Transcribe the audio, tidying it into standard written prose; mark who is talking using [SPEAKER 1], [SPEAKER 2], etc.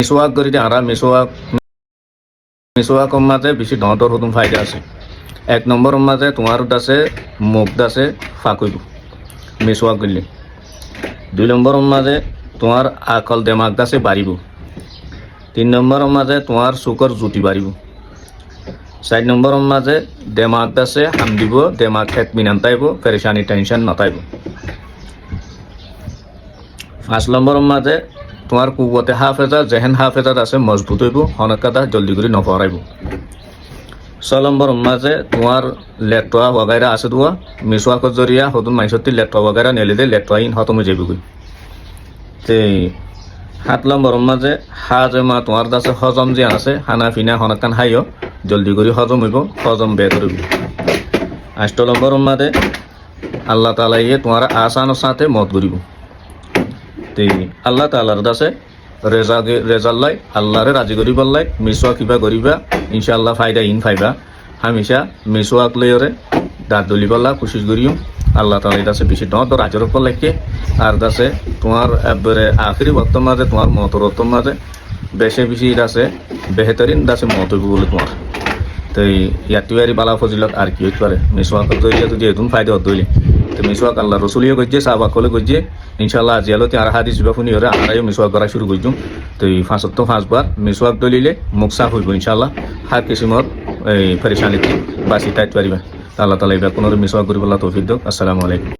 [SPEAKER 1] মিসওয়াক করি আর মিসওয়াকৰ মাঝে বেশি ধর হতুন ফায়দা আছে। 1 নম্বরের মাঝে তোমার আছে মুখ আছে ফাঁকইব মিসওয়াক করলে। 2 নম্বরের মাঝে তোমার আকল দেমাগ আছে বাড়িব। 3 নম্বরের মাঝে তোমার চুকর জুটি বাড়িব। 4 নম্বরের মাঝে দেমাগ আছে হাম দিব, দেমাগ এতমিনান তাইব, পেরেশানি টেনশন নতাইব। 5 নম্বরের মাঝে তোমার কুবতে হাফেজা জেহেন হাফেজাত আছে মজবুত হইব, হনকাতা জলদি করে নপরাইব। 6 নম্বরের মাঝে তোমার লেট্রা বগাইরা আছে দোয়া মিসওয়াকর জরিয়া হতুন মাইসতি লেট্রা বগাইরা নেলে দে লেট্রা ইন হতম হয়ে যাবে। 7 নম্বরের মাঝে হাজমা তোমার আছে হজম যে আছে হানা ফিনা হনকান হাইও জলদি করে হজম হইব, হজম বেহতর হইব। 8 নম্বরের মাঝে আল্লাহ তাআলা ইয়ে তোমার আসানোর সাথে মত করিব। আল্লাহ তাআলার কাছে রেজাল্লাই আল্লাহরে রাজি করিবাল্লাই মিসওয়াক কিবা করিবা ইনশাআল্লাহ ফায়দা ইন ফাইবা। হামেশা মিসওয়াক লইরে দাঁত দলিবাল্লা কোশিশ করিও। আল্লাহ তাআলার কাছে বেশি দর রাজের উপর লাগে আর কাছে তোমার একবারে আখেরি বক্তর মাঝে তোমার মতরত্বর মাঝে বেশি বেশি আছে বেহতরিন দাসে মত হইব বলে তোমার। তো ইয়াতিবারি বালা ফজিলত আর কি হইতে পারে মিসওয়াকের জরিয়া যদি এতুন ফায়দা হত হইলে। তো মিসওয়াক আল্লাহ রসুলিও করছে, সাহাবাকলে করছে। ইনশাআল্লাহ আজিয়ালতে আর হাদিস বা শুনি হরে আমরাও মিসওয়াক করা শুরু করছুম। তো এই 5বার মিসওয়াক দলিলে মুখ সাফ হইব ইনশাআল্লাহ। হার কিসিমত এই পরেশানিতে বাঁচি থাকতে পারিবা। আল্লাহ তাআলা এবার কোনো মিসওয়াক করিবল্লাহ তৌফিক দিক। আসসালামু আলাইকুম।